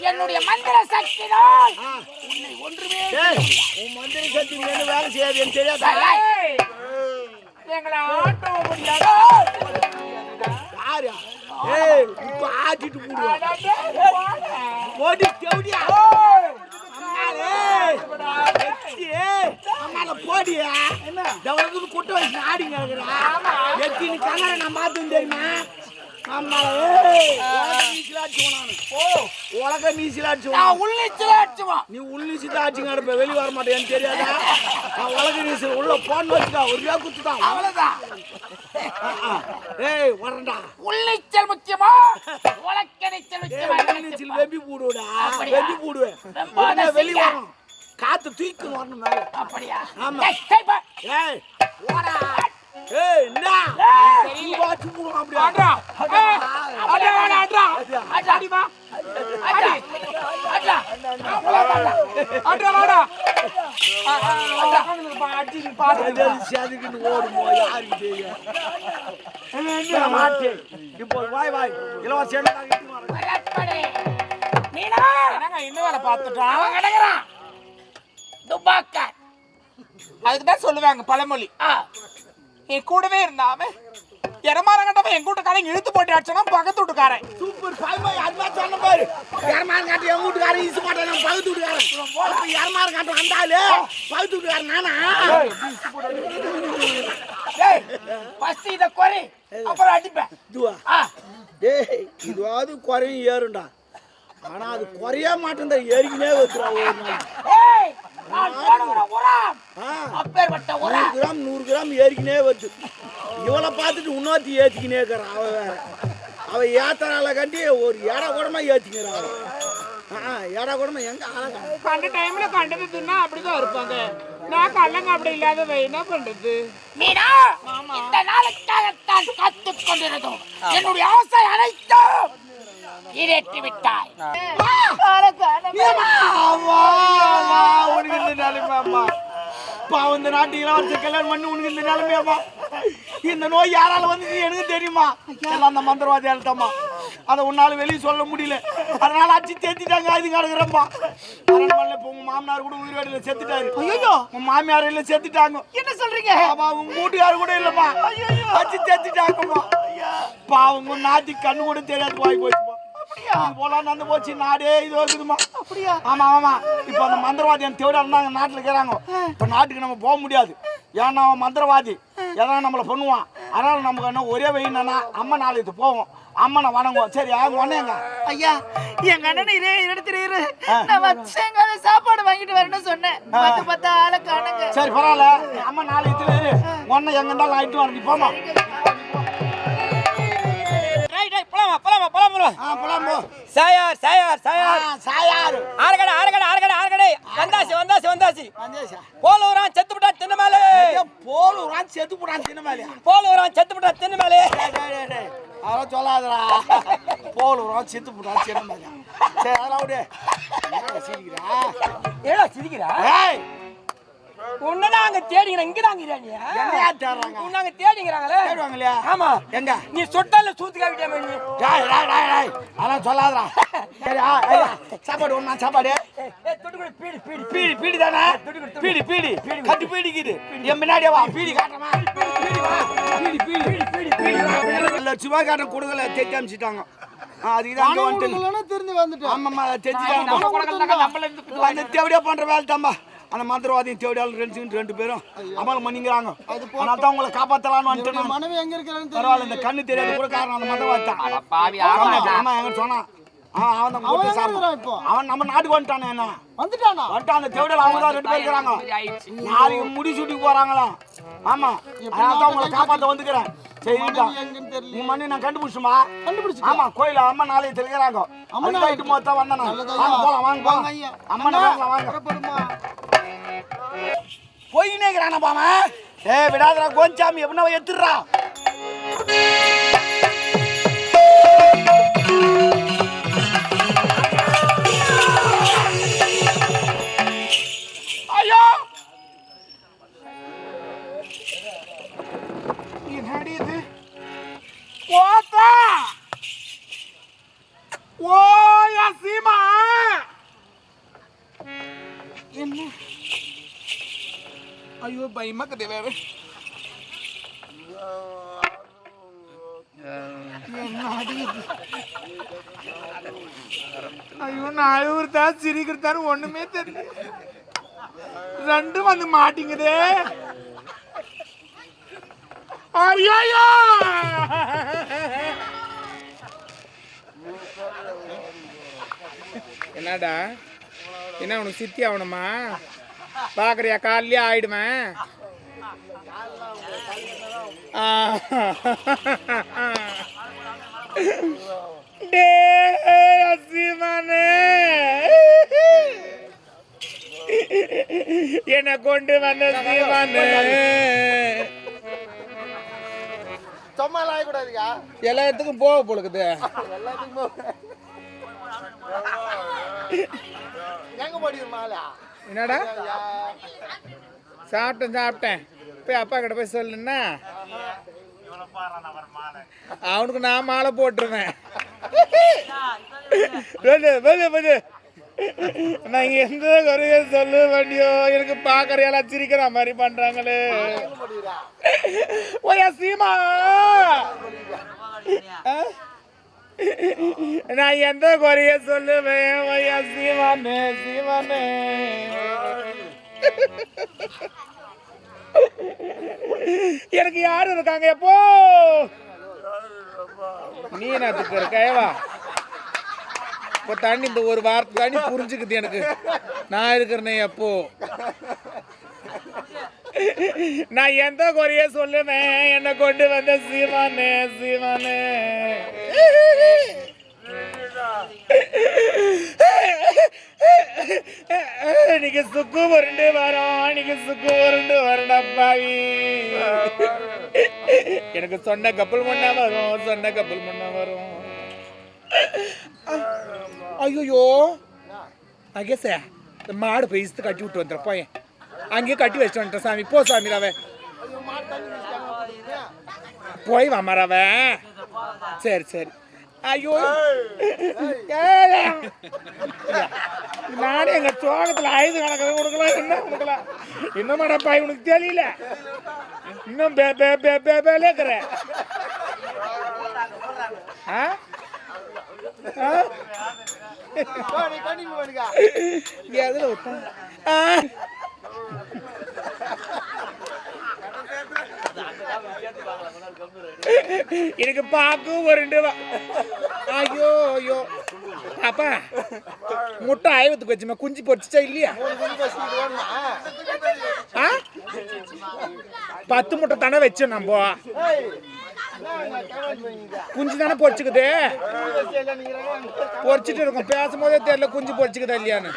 என்னுடைய மந்திர சக்திதான் ஒன்றுமே மந்திர சக்தி வேலை செய்யாது எனக்கு தெரியாதா? எங்களை ஆட்டோ முடியாது. ஆட்டிட்டு போடி தேவடியா போடியா கூட்ட வயசு ஆடிங்க எத்தினு கண்ணாட நான் பார்த்தேன் தெரியுமா? உலக நீச்சலாச்சு நீ உள்நீச்சல் ஆச்சுங்க வெளியே வர மாட்டேன் தெரியாதா? நான் உலக நீச்சல் உள்ள போன் வச்சுட்டா ஒரு ரூபா குத்துட்டான் அவ்வளவுதான். ஏய் வரண்டா உள்நீச்சல் முக்கியமா உலக நீச்சல் முக்கியமா? நீச்சல் வெம்பி போடுடா வெம்பி போடுவேன் வெளியே வரும் காத்து தூக்கி வரணும் மேல. அப்படியா? ஆமா. ஏய் ஓடா ஏய் என்ன நீ வாச்சு போ அப்படியே அடடா அடடா அடடா அடி வா அடி அடடா அடடா அடடா பாட்டி பாத்து சேதுக்கு ஓடுமோ யாருக்கு தெரியும்? என்ன மாட்டே இப்போ வாய் வாய் இலவச சேனா கிட்ட வரப்படே நீனா என்னங்க இன்னும் வர பாத்துட்டான் அவன் கடக்குறான் துபாக்க. அதுக்கு தான் சொல்லுவாங்க பழமொழி, என் கூடவே இருந்தாம எரமாரங்கட்டவன் என் கூட்டுக்காரன் இழுத்து போட்டு அடிச்சனா பக்கத்து வீட்டுக்காரன். சூப்பர் பாய் அதுவா சொன்ன பாரு. எரமாரங்கட்ட என் வீட்டுக்காரன் இசு போட்டா நான் பக்கத்து வீட்டுக்காரன். இப்ப எரமாரங்கட்ட வந்தாலே பக்கத்து வீட்டுக்காரன் நானா? டேய் ஃபர்ஸ்ட் இத கொரை அப்புறம் அடிப்பேன். இதுவா டேய் இதுவாது குறையும் ஏறும்டா. ஆனா அது குறைய மாட்டேன் ஏறிக்கினே வச்சுறா ஒரு நாள். ஏய் நான் போடுற உரம் அப்பேர்பட்ட உரம் 100 கிராம் ஏறிக்கினே வருது. இவளை பார்த்துட்டு இன்னொருத்தி ஏற்றிக்கினே இருக்கிறான். அவ வேற அவ ஏத்தனால கட்டி ஒரு ஏடா கூடமா ஏற்றிக்கிறான். ஏடா கூடமா எங்க கண்ட டைம்ல கண்டது தின்னா அப்படிதான் இருப்பாங்க. நான் கல்லங்க அப்படி இல்லாத என்ன பண்றது? மீனா இந்த நாளுக்காகத்தான் காத்துக் கொண்டிருந்தோம். என்னுடைய ஆசை அனைத்தும் ஈரேற்றி விட்டாய். உனக்கு இந்த நிலைமையாமா? இந்த நாட்டுக்கெல்லாம் கல்யாணம் பண்ணி உனக்கு இந்த நிலைமையாமா? இந்த நோய் யாரால வந்து எனக்கு தெரியுமா? எல்லாம் அந்த மந்திரவாதி அழுத்தம்மா. அதை உன்னால வெளியே சொல்ல முடியல. அதனால அடிச்சு தேத்திட்டாங்க. இது கிடக்குறப்பா அரண்மனையில இப்போ உங்க மாமனார் கூட உயிரோடில செத்துட்டாரு. ஐயோ உங்க மாமியார் இல்ல செத்துட்டாங்க. என்ன சொல்றீங்க? உங்க வீட்டுக்காரு கூட இல்லப்பா அடிச்சு தேத்திட்டாங்கம்மா. பாவங்க நாட்டுக்கு கண்ணு கூட தெரியாது வாய் போச்சுப்பா. போலாம் நடந்து போச்சு நாடே இது வருதுமா. அப்படியா? ஆமா ஆமா. இப்ப அந்த மந்திரவாதி என் தேவையா இருந்தாங்க நாட்டுல இருக்கிறாங்க. இப்ப நாட்டுக்கு நம்ம போக முடியாது. ஏன்னா அவன் மந்திரவாதி எதனா நம்மள பண்ணுவான். அதனால நமக்கு என்ன ஒரே வெயின்னா அம்மா நாளைக்கு போவோம். அம்மனை வணங்குவோம். சரி ஒன்னேங்க ஐயா என் கண்ணனை இதே எடுத்துரு. நான் வச்சேங்க சாப்பாடு வாங்கிட்டு வரணும்னு சொன்னேன். பார்த்தா ஆளை காணுங்க. சரி பரவாயில்ல. அம்மா நாளைக்கு இரு ஒன்ன எங்க இருந்தாலும் ஆயிட்டு வரணும். போமா போலூரான் செத்துப்புட்டான் தின்னமேலே. போலூரான் செத்துப்புட்டான் தின்னமேலே. போலூரான் செத்துப்புட்டான் தின்னமேலே. அதெல்லாம் சொல்லாதடா. போலூரான் செத்துப்புட்டான் தின்னமேலே. சரி அதெல்லாம் விடு. சிரிக்கிறா ஏடா சிரிக்கிறா? உன்னதான் அங்க தேடிக்கிறேன். இங்கதான் தேடுறாங்க. உன்னாங்க தேடிக்கிறாங்களே. தேடுவாங்களே. ஆமா. எங்க நீ சொட்டால சூத்து காவிட்டியா நீ? அதெல்லாம் சொல்லாதடா. சரி சாப்பாடு ஒண்ணா சாப்பாடு. தொட்டுக்குடி பீடி பீடி பீடி பீடி தானே? பீடி பீடி கட்டி பீடிக்குது. என் முன்னாடியே வா பீடி காட்டுறமா. பீடி வா பீடி பீடி பீடி பீடி லட்சுமா காட்ட கொடுக்கல தேத்தி அமிச்சிட்டாங்க. அதுதான் வந்துட்டு தெரிஞ்சு வந்துட்டு. ஆமாம்மா தேத்திட்டாங்க. அந்த தேவடியா பண்ற வேலை தாம்பா. அந்த மந்திரவாதியும் தேவடியாலும் ரெண்டு பேரும் அமலம் பண்ணிங்கிறாங்க. அதனால தான் உங்களை காப்பாற்றலான்னு வந்துட்டு. மனைவி எங்க இருக்கிறான்னு பரவாயில்ல. இந்த கண்ணு தெரியாது கூட காரணம் அந்த மந்திரவாதி தான். ஆமா எங்க சொன்னான். அவன் நம்ம நாட்டுக்கு வந்துட்டானே. என்ன வந்துட்டான் அந்த தேவடியால் அவங்க தான் 2 பேர் இருக்கிறாங்க. நாளைக்கு முடி சூட்டிக்கு போறாங்களாம். ஆமா அதனால தான் உங்களை காப்பாற்ற வந்துக்கிறேன். சரிடா உங்க மண்ணி நான் கண்டுபிடிச்சுமா? ஆமா கோயில அம்மா நாளைக்கு தெரிகிறாங்க. அம்மா நைட்டு மொத்தம் வந்தேன். வாங்க போலாம் வாங்க போங்க. அம்மா வாங்க போயினேங்கிறான பாம. விடாதரா கோஞ்சாமி எப்படின்னா எத்துடுறா. ஐயோ என்னடி இது ஓ என் சீமா என்ன ஐயோ பயமா கதை வேற ஐயோ நான் அழுவுறதா சிரிக்கிறதாரு ஒண்ணுமே தெரியல ரெண்டும் வந்து மாட்டிங்குதே ஐயோ என்னடா என்ன உனக்கு சித்தி ஆகணுமா பாக்குறியா காலையிலே ஆயிடுவேன் என்ன கொண்டு வந்த சீமானு எல்லா இடத்துக்கும் போக போலுக்குது என்னடா சாப்பிட்டேன் போய் அப்பா கிட்ட போய் சொல்லுன்னா அவனுக்கு நான் மாலை போட்டுருவேன் நான் எந்த குறைய சொல்லு வண்டியோ எனக்கு பாக்குறையெல்லாம் சிரிக்கிற மாதிரி பண்றாங்களே ஓயா சீமா நான் எந்த குறைய சொல்லுவேன் ஓயா சீமானு சீமானு எனக்கு யாரு இருக்காங்க எப்போ நீ என்னத்துக்கு இருக்கேவா இப்போ தண்ணி இந்த ஒரு வாரத்தை தண்ணி புரிஞ்சுக்குது எனக்கு நான் இருக்கிறேனே எப்போ நான் எந்த குறைய சொல்லுவேன் என்னை கொண்டு வந்த சீமானு சீமானு இன்னைக்கு சுக்கு உருண்டு வரோம் இன்னைக்கு சுக்கு உருண்டு வரண்டப்பாவி எனக்கு சொன்ன கப்பல் முன்னா வரும் சொன்ன கப்பல் முன்னா வரும் ஐயோ அகேச இந்த மாடு போய் இஸ்து கட்டி விட்டு வந்துடுற போய் அங்கேயே கட்டி வச்சுட்டு வந்துட்டேன் சாமி போ சாமி ரவ போய் வாமா ரவ சரி சரி ஐயோ நானே எங்க தோட்டத்துல ஐந்து கணக்கு கொடுக்கலாம் என்ன கொடுக்கலாம் என்னமாடப்பா உனக்கு தெரியல இன்னும் பேலேக்கிற எதுல விட்டேன் எனக்கு பாக்கும் ஒரு ஐயோ ஐயோ பாப்பா முட்டை ஆய்வத்துக்கு வச்சுமா குஞ்சு பொறிச்சா இல்லையா 10 முட்டை தானே வச்சோம் நம்ம குஞ்சு தானே பொறிச்சுக்குது பொறிச்சிட்டு இருக்கோம் பேசும்போதே தெரியல குஞ்சு பொறிச்சுக்குதா இல்லையான்னு